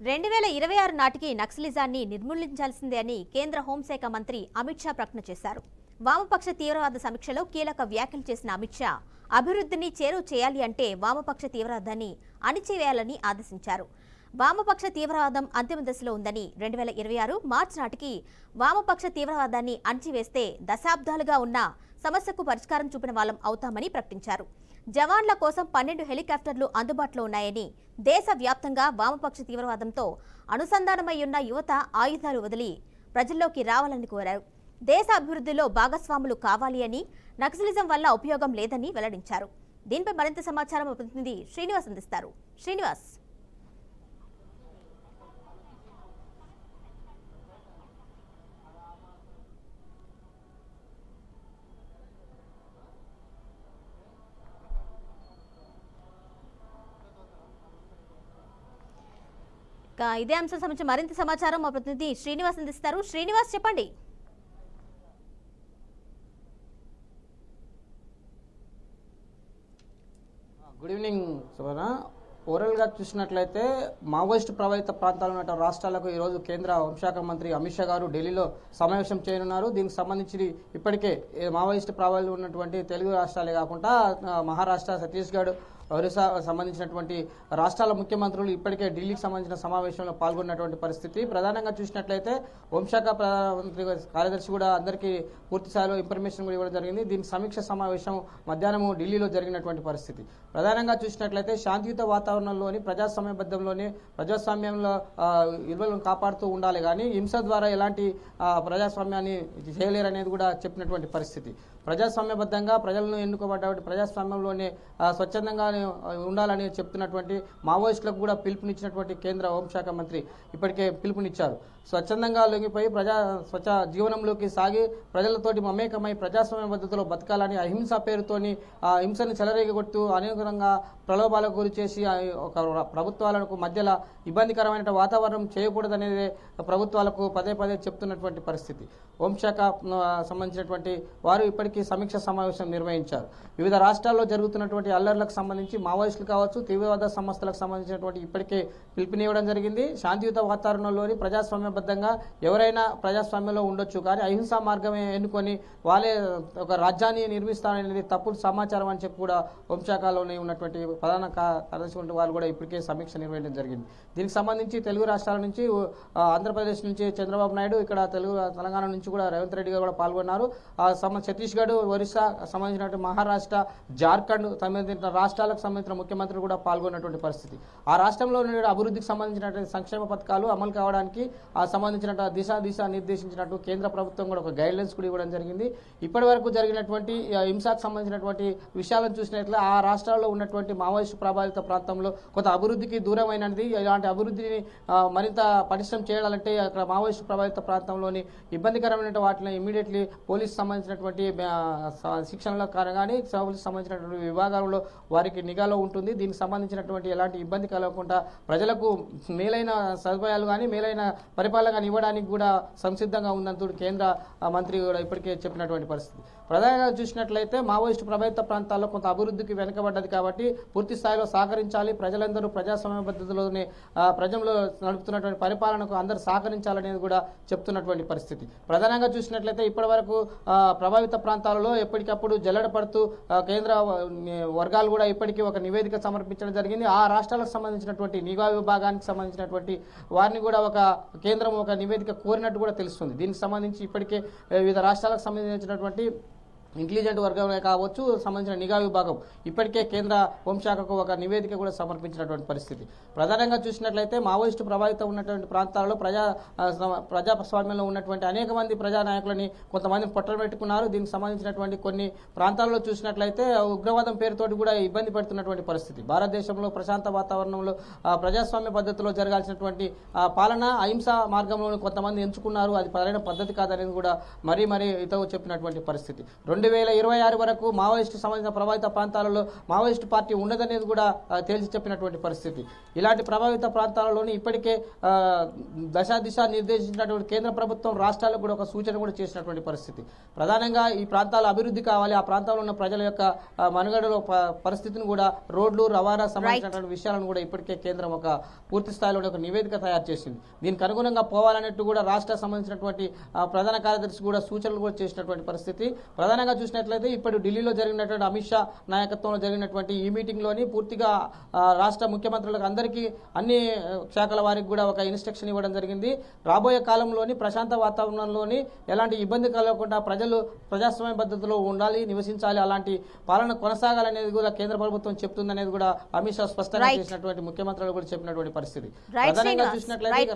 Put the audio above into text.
2026 నాటికి నక్సలిజాన్ని నిర్మూలించాల్సిందే అని కేంద్ర హోంశాఖ మంత్రి అమిత్ షా ప్రకటన చేశారు. వామపక్ష తీవ్రవాద సమీక్షలో కీలక వ్యాఖ్యలు చేసిన అమిత్ షా అభివృద్ధిని చేరువ చేయాలి అంటే వామపక్ష తీవ్రవాదాన్ని అణిచివేయాలని ఆదేశించారు. వామపక్ష తీవ్రవాదం అంతిమ దశలో ఉందని 2026 మార్చి నాటికి వామపక్ష తీవ్రవాదాన్ని అణిచివేస్తే దశాబ్దాలుగా ఉన్న సమస్యకు పరిష్కారం చూపిన వాళ్ళం అవుతామని ప్రకటించారు. జవాన్ల కోసం 12 హెలికాప్టర్లు అందుబాటులో ఉన్నాయని, దేశవ్యాప్తంగా వామపక్ష తీవ్రవాదంతో అనుసంధానమయ్యున్న యువత ఆయుధాలు వదిలి ప్రజల్లోకి రావాలని కోరారు. దేశ అభివృద్ధిలో భాగస్వాములు కావాలి అని, నక్సలిజం వల్ల ఉపయోగం లేదని వెల్లడించారు. దీనిపై మరింత సమాచారం ప్రతినిధి శ్రీనివాస్ అందిస్తారు. శ్రీనివాస్, ఇదే అంశం సంబంధించి మరింత సమాచారం మా ప్రతినిధి శ్రీనివాస్ అందిస్తారు. శ్రీనివాస్, చెప్పండి. గుడ్ ఈవినింగ్ సువర్ణ. ఓవరాల్గా చూసినట్లయితే మావోయిస్ట్ ప్రభావిత ప్రాంతాల్లో ఉన్న రాష్ట్రాలకు ఈరోజు కేంద్ర హోంశాఖ మంత్రి అమిత్ షా గారు ఢిల్లీలో సమావేశం చేయనున్నారు. దీనికి సంబంధించి ఇప్పటికే మావోయిస్ట్ ప్రభావితం ఉన్నటువంటి తెలుగు రాష్ట్రాలే కాకుండా మహారాష్ట్ర, ఛత్తీస్గఢ్, ఒరిస్సా సంబంధించినటువంటి రాష్ట్రాల ముఖ్యమంత్రులు ఇప్పటికే ఢిల్లీకి సంబంధించిన సమావేశంలో పాల్గొన్నటువంటి పరిస్థితి. ప్రధానంగా చూసినట్లయితే హోంశాఖ మంత్రి కార్యదర్శి కూడా అందరికీ పూర్తి స్థాయిలో ఇన్ఫర్మేషన్ కూడా ఇవ్వడం జరిగింది. దీనికి సమీక్ష సమావేశం మధ్యాహ్నం ఢిల్లీలో జరిగినటువంటి పరిస్థితి. ప్రధానంగా చూసినట్లయితే శాంతియుత వాతావరణంలోని ప్రజాస్వామ్యంలో విలువలను కాపాడుతూ ఉండాలి, కానీ హింస ద్వారా ఎలాంటి ప్రజాస్వామ్యాన్ని చేయలేరనేది కూడా చెప్పినటువంటి పరిస్థితి. ప్రజాస్వామ్యబద్ధంగా ప్రజలను ఎన్నుకోబడ్డ ప్రజాస్వామ్యంలోనే స్వచ్ఛందంగా ఉండాలని చెప్తున్నటువంటి మావోయిస్టులకు కూడా పిలుపునిచ్చినటువంటి కేంద్ర హోంశాఖ మంత్రి ఇప్పటికే పిలుపునిచ్చారు. స్వచ్ఛందంగా లొంగిపోయి స్వచ్ఛ జీవనంలోకి సాగి ప్రజలతోటి మమేకమై ప్రజాస్వామ్య పద్ధతిలో బతకాలని, అహింస పేరుతోని హింసని చెలరేగొడుతూ అనేకంగా ప్రలోభాలకు గురి చేసి ఒక ప్రభుత్వాలకు మధ్యలో ఇబ్బందికరమైన వాతావరణం చేయకూడదనేది ప్రభుత్వాలకు పదే పదే చెప్తున్నటువంటి పరిస్థితి. హోంశాఖ సంబంధించినటువంటి వారు ఇప్పటికీ సమీక్ష సమావేశం నిర్వహించారు. వివిధ రాష్ట్రాల్లో జరుగుతున్నటువంటి అల్లర్లకు సంబంధించి మావోయిస్టులు కావచ్చు, తీవ్రవాద సంస్థలకు సంబంధించినటువంటి ఇప్పటికే పిలుపునివ్వడం జరిగింది. శాంతియుత వాతావరణంలోని ప్రజాస్వామ్యబద్ధంగా ఎవరైనా ప్రజాస్వామ్యంలో ఉండొచ్చు, కానీ అహింసా మార్గమే ఎన్నుకొని వాళ్ళే ఒక రాజ్యాన్ని నిర్మిస్తారనేది తప్పుడు సమాచారం అని చెప్పి కూడా హోంశాఖలోనే ఉన్నటువంటి ప్రధాన కార్యదర్శి వాళ్ళు కూడా ఇప్పటికే సమీక్ష నిర్వహించడం జరిగింది. దీనికి సంబంధించి తెలుగు రాష్ట్రాల నుంచి ఆంధ్రప్రదేశ్ నుంచి చంద్రబాబు నాయుడు, ఇక్కడ తెలంగాణ నుంచి కూడా రేవంత్ రెడ్డి గారు కూడా పాల్గొన్నారు. ఛత్తీస్గఢ్, ఒరిస్సా సంబంధించినటువంటి మహారాష్ట్ర, జార్ఖండ్ సంబంధించిన రాష్ట్రాలకు సంబంధించిన ముఖ్యమంత్రులు కూడా పాల్గొన్నటువంటి పరిస్థితి. ఆ రాష్ట్రంలో అభివృద్ధికి సంబంధించినటువంటి సంక్షేమ పథకాలు అమలు కావడానికి సంబంధించిన దిశ నిర్దేశించినట్టు కేంద్ర ప్రభుత్వం కూడా ఒక గైడ్లైన్స్ కూడా ఇవ్వడం జరిగింది. ఇప్పటి వరకు జరిగినటువంటి హింసాకు సంబంధించినటువంటి విషయాలను చూసినట్లయితే ఆ రాష్ట్రాల్లో ఉన్నటువంటి మావోయిస్టు ప్రభావిత ప్రాంతంలో కొంత అభివృద్ధికి దూరమైనది. ఇలాంటి అభివృద్ధిని మరింత పటిష్టం చేయాలంటే అక్కడ మావోయిస్టు ప్రభావిత ప్రాంతంలోని ఇబ్బందికరమైన వాటిని ఇమీడియట్లీ పోలీసు సంబంధించినటువంటి శిక్షణలో కానీ సంబంధించినటువంటి విభాగాలలో వారికి నిఘాలో ఉంటుంది. దీనికి సంబంధించినటువంటి ఎలాంటి ఇబ్బంది కలగకుండా ప్రజలకు మేలైన సదుపాయాలు కానీ మేలైన పరిపాలన కానీ ఇవ్వడానికి కూడా సంసిద్ధంగా ఉందంటూ కేంద్ర మంత్రి కూడా ఇప్పటికే చెప్పినటువంటి పరిస్థితి. ప్రధానంగా చూసినట్లయితే మావోయిస్టు ప్రభావిత ప్రాంతాల్లో కొంత అభివృద్ధికి వెనుకబడ్డది కాబట్టి పూర్తి స్థాయిలో సహకరించాలి, ప్రజలందరూ ప్రజాస్వామ్య పద్ధతిలోనే ప్రజల్లో నడుపుతున్నటువంటి పరిపాలనకు అందరూ సహకరించాలనేది కూడా చెప్తున్నటువంటి పరిస్థితి. ప్రధానంగా చూసినట్లయితే ఇప్పటి వరకు ప్రభావిత ప్రాంతాలలో ఎప్పటికప్పుడు జల్లెడ పడుతూ కేంద్ర వర్గాలు కూడా ఇప్పటికీ ఒక నివేదిక సమర్పించడం జరిగింది. ఆ రాష్ట్రాలకు సంబంధించినటువంటి నిఘా విభాగానికి సంబంధించినటువంటి వారిని కూడా ఒక కేంద్రం ఒక నివేదిక కోరినట్టు కూడా తెలుస్తుంది. దీనికి సంబంధించి ఇప్పటికే వివిధ రాష్ట్రాలకు సంబంధించినటువంటి ఇంటెలిజెంట్ వర్గమే కావచ్చు, సంబంధించిన నిఘా విభాగం ఇప్పటికే కేంద్ర హోంశాఖకు ఒక నివేదిక కూడా సమర్పించినటువంటి పరిస్థితి. ప్రధానంగా చూసినట్లయితే మావోయిస్టు ప్రభావితం ఉన్నటువంటి ప్రాంతాలలో ప్రజాస్వామ్యంలో ఉన్నటువంటి అనేక మంది ప్రజానాయకులని కొంతమందిని పొట్టబెట్టుకున్నారు. దీనికి సంబంధించినటువంటి కొన్ని ప్రాంతాల్లో చూసినట్లయితే ఉగ్రవాదం పేరుతోటి కూడా ఇబ్బంది పెడుతున్నటువంటి పరిస్థితి. భారతదేశంలో ప్రశాంత వాతావరణంలో ప్రజాస్వామ్య పద్ధతిలో జరగాల్సినటువంటి పాలన అహింస మార్గంలో కొంతమంది ఎంచుకున్నారు. అది సరైన పద్ధతి కాదనేది కూడా మరీ ఇతవు చెప్పినటువంటి పరిస్థితి. 2026 వరకు మావోయిస్టు సంబంధించిన ప్రభావిత ప్రాంతాలలో మావోయిస్టు పార్టీ ఉండదనేది కూడా తేల్చి చెప్పినటువంటి పరిస్థితి. ఇలాంటి ప్రభావిత ప్రాంతాలలోని ఇప్పటికే దిశ నిర్దేశించినటువంటి కేంద్ర ప్రభుత్వం రాష్ట్రాలకు కూడా ఒక సూచన కూడా చేసినటువంటి పరిస్థితి. ప్రధానంగా ఈ ప్రాంతాల అభివృద్ధి కావాలి, ఆ ప్రాంతాల్లో ఉన్న ప్రజల యొక్క మనుగడలో పరిస్థితిని కూడా రోడ్లు రవాణా సంబంధించినటువంటి విషయాలను కూడా ఇప్పటికే కేంద్రం ఒక పూర్తి స్థాయిలో ఒక నివేదిక తయారు చేసింది. దీనికి అనుగుణంగా పోవాలన్నట్టు కూడా రాష్ట్ర సంబంధించినటువంటి ప్రధాన కార్యదర్శి కూడా సూచనలు కూడా చేసినటువంటి పరిస్థితి. ప్రధానంగా చూసినట్లయితే ఇప్పుడు ఢిల్లీలో జరిగినటువంటి అమిత్ షా నాయకత్వంలో జరిగినటువంటి ఈ మీటింగ్ లోని పూర్తిగా రాష్ట్ర ముఖ్యమంత్రులకు అందరికీ అన్ని శాఖల వారికి కూడా ఒక ఇన్స్ట్రక్షన్ ఇవ్వడం జరిగింది. రాబోయే కాలంలోని ప్రశాంత వాతావరణంలోని ఎలాంటి ఇబ్బంది కలగకుండా ప్రజలు ప్రజాస్వామ్య పద్ధతిలో ఉండాలి, నివసించాలి, అలాంటి పాలన కొనసాగాలనేది కూడా కేంద్ర ప్రభుత్వం చెప్తుందనేది కూడా అమిత్ షా స్పష్టంగా చేసినటువంటి ముఖ్యమంత్రులు కూడా చెప్పినటువంటి పరిస్థితి. ప్రధానంగా చూసినట్లయితే